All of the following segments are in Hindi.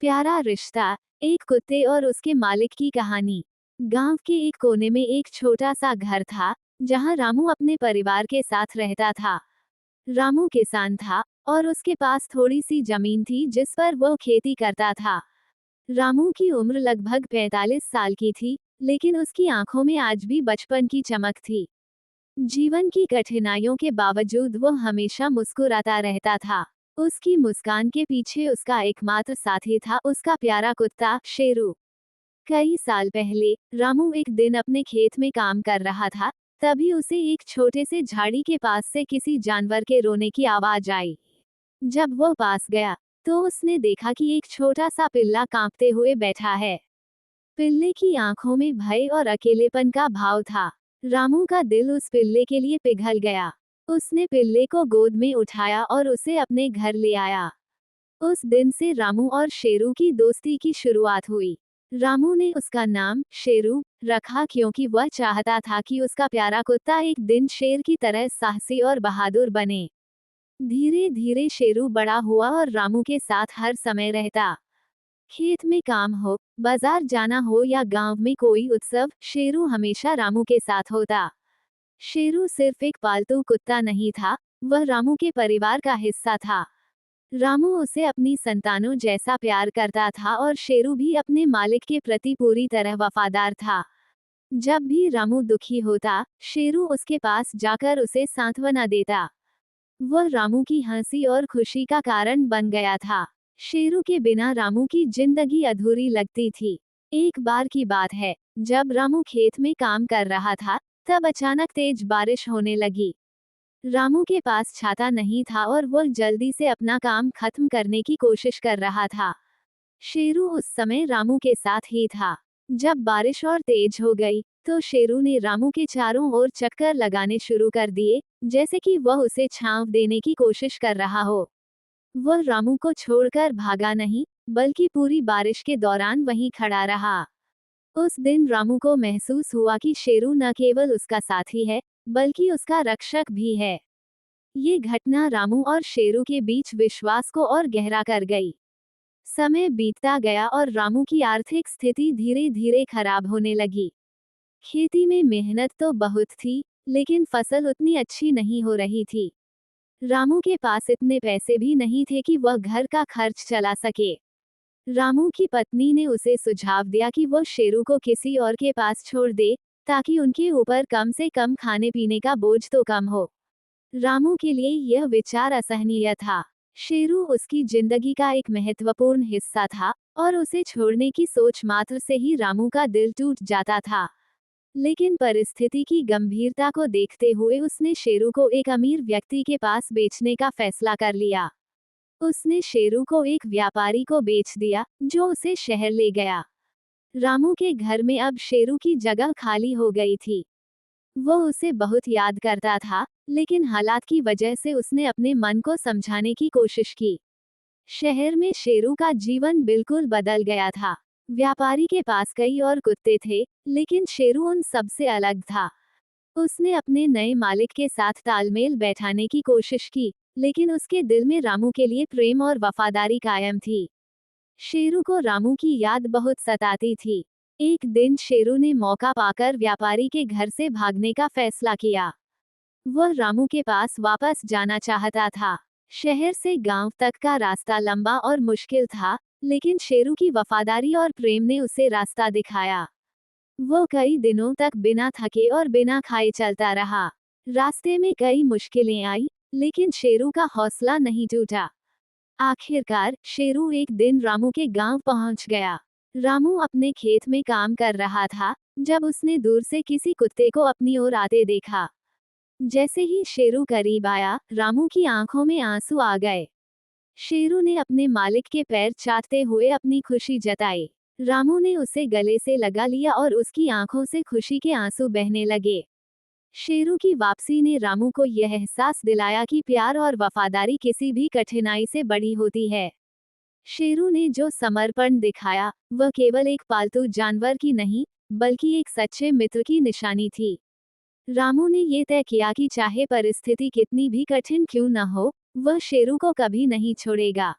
प्यारा रिश्ता। एक कुत्ते और उसके मालिक की कहानी। गांव के एक कोने में एक छोटा सा घर था, जहां रामू अपने परिवार के साथ रहता था। रामू किसान था और उसके पास थोड़ी सी जमीन थी जिस पर वो खेती करता था। रामू की उम्र लगभग 45 साल की थी, लेकिन उसकी आंखों में आज भी बचपन की चमक थी। जीवन की कठिनाइयों के बावजूद वो हमेशा मुस्कुराता रहता था। उसकी मुस्कान के पीछे उसका एकमात्र साथी था उसका प्यारा कुत्ता शेरू। कई साल पहले रामू एक दिन अपने खेत में काम कर रहा था, तभी उसे एक छोटे से झाड़ी के पास से किसी जानवर के रोने की आवाज आई। जब वो पास गया, तो उसने देखा कि एक छोटा सा पिल्ला कांपते हुए बैठा है। पिल्ले की आंखों में भय और अकेलेपन का भाव था। रामू का दिल उस पिल्ले के लिए पिघल गया। उसने पिल्ले को गोद में उठाया और उसे अपने घर ले आया। उस दिन से रामू और शेरू की दोस्ती की शुरुआत हुई। रामू ने उसका नाम शेरू रखा क्योंकि वह चाहता था कि उसका प्यारा कुत्ता एक दिन शेर की तरह साहसी और बहादुर बने। धीरे धीरे शेरू बड़ा हुआ और रामू के साथ हर समय रहता। खेत में काम हो, बाजार जाना हो या गांव में कोई उत्सव, शेरू हमेशा रामू के साथ होता। शेरू सिर्फ एक पालतू कुत्ता नहीं था, वह रामू के परिवार का हिस्सा था। रामू उसे अपनी संतानों जैसा प्यार करता था और शेरू भी अपने मालिक के प्रति पूरी तरह वफादार था। जब भी रामू दुखी होता, शेरू उसके पास जाकर उसे सांत्वना देता। वह रामू की हंसी और खुशी का कारण बन गया था। शेरू के बिना रामू की जिंदगी अधूरी लगती थी। एक बार की बात है, जब रामू खेत में काम कर रहा था, तब अचानक तेज बारिश होने लगी। रामू के पास छाता नहीं था और वह जल्दी से अपना काम खत्म करने की कोशिश कर रहा था। शेरू उस समय रामू के साथ ही था। जब बारिश और तेज हो गई, तो शेरू ने रामू के चारों ओर चक्कर लगाने शुरू कर दिए, जैसे कि वह उसे छांव देने की कोशिश कर रहा हो। वह रामू को छोड़कर भागा नहीं, बल्कि पूरी बारिश के दौरान वहीं खड़ा रहा। उस दिन रामू को महसूस हुआ कि शेरू न केवल उसका साथी है, बल्कि उसका रक्षक भी है। ये घटना रामू और शेरू के बीच विश्वास को और गहरा कर गई। समय बीतता गया और रामू की आर्थिक स्थिति धीरे धीरे खराब होने लगी। खेती में मेहनत तो बहुत थी, लेकिन फसल उतनी अच्छी नहीं हो रही थी। रामू के पास इतने पैसे भी नहीं थे कि वह घर का खर्च चला सके। रामू की पत्नी ने उसे सुझाव दिया कि वह शेरू को किसी और के पास छोड़ दे, ताकि उनके ऊपर कम से कम खाने पीने का बोझ तो कम हो। रामू के लिए यह विचार असहनीय था। शेरू उसकी जिंदगी का एक महत्वपूर्ण हिस्सा था, और उसे छोड़ने की सोच मात्र से ही रामू का दिल टूट जाता था। लेकिन परिस्थिति की गंभीरता को देखते हुए उसने शेरू को एक अमीर व्यक्ति के पास बेचने का फैसला कर लिया। उसने शेरू को एक व्यापारी को बेच दिया, जो उसे शहर ले गया। रामू के घर में अब शेरू की जगह खाली हो गई थी। वो उसे बहुत याद करता था, लेकिन हालात की वजह से उसने अपने मन को समझाने की कोशिश की। शहर में शेरू का जीवन बिल्कुल बदल गया था। व्यापारी के पास कई और कुत्ते थे, लेकिन शेरू उन सबसे अलग था। उसने अपने नए मालिक के साथ तालमेल बैठाने की कोशिश की, लेकिन उसके दिल में रामू के लिए प्रेम और वफादारी कायम थी। शेरू को रामू की याद बहुत सताती थी। एक दिन शेरू ने मौका पाकर व्यापारी के घर से भागने का फैसला किया। वह रामू के पास वापस जाना चाहता था। शहर से गांव तक का रास्ता लंबा और मुश्किल था, लेकिन शेरू की वफादारी और प्रेम ने उसे रास्ता दिखाया। वो कई दिनों तक बिना थके और बिना खाए चलता रहा। रास्ते में कई मुश्किलें आई, लेकिन शेरू का हौसला नहीं टूटा। आखिरकार शेरू एक दिन रामू के गांव पहुंच गया। रामू अपने खेत में काम कर रहा था, जब उसने दूर से किसी कुत्ते को अपनी ओर आते देखा। जैसे ही शेरू करीब आया, रामू की आंखों में आंसू आ गए। शेरू ने अपने मालिक के पैर चाटते हुए अपनी खुशी जताई। रामू ने उसे गले से लगा लिया और उसकी आंखों से खुशी के आंसू बहने लगे। शेरू की वापसी ने रामू को यह एहसास दिलाया कि प्यार और वफादारी किसी भी कठिनाई से बड़ी होती है। शेरू ने जो समर्पण दिखाया, वह केवल एक पालतू जानवर की नहीं, बल्कि एक सच्चे मित्र की निशानी थी। रामू ने ये तय किया कि चाहे परिस्थिति कितनी भी कठिन क्यों न हो, वह शेरू को कभी नहीं छोड़ेगा।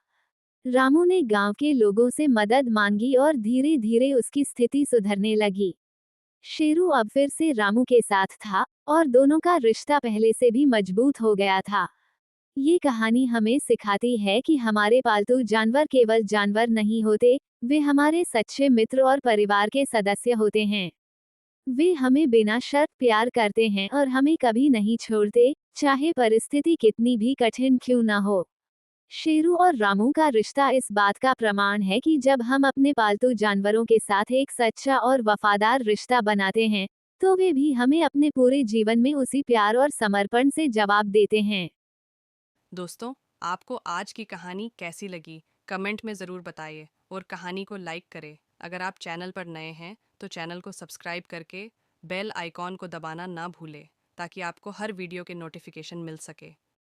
रामू ने गांव के लोगों से मदद मांगी और धीरे धीरे उसकी स्थिति सुधरने लगी। शेरू अब फिर से रामू के साथ था और दोनों का रिश्ता पहले से भी मजबूत हो गया था। ये कहानी हमें सिखाती है कि हमारे पालतू जानवर केवल जानवर नहीं होते, वे हमारे सच्चे मित्र और परिवार के सदस्य होते हैं। वे हमें बिना शर्त प्यार करते हैं और हमें कभी नहीं छोड़ते, चाहे परिस्थिति कितनी भी कठिन क्यों ना हो। शेरू और रामू का रिश्ता इस बात का प्रमाण है कि जब हम अपने पालतू जानवरों के साथ एक सच्चा और वफादार रिश्ता बनाते हैं, तो वे भी हमें अपने पूरे जीवन में उसी प्यार और समर्पण से जवाब देते हैं। दोस्तों, आपको आज की कहानी कैसी लगी? कमेंट में ज़रूर बताइए और कहानी को लाइक करें। अगर आप चैनल पर नए हैं तो चैनल को सब्सक्राइब करके बेल आइकॉन को दबाना ना भूलें ताकि आपको हर वीडियो के नोटिफिकेशन मिल सके।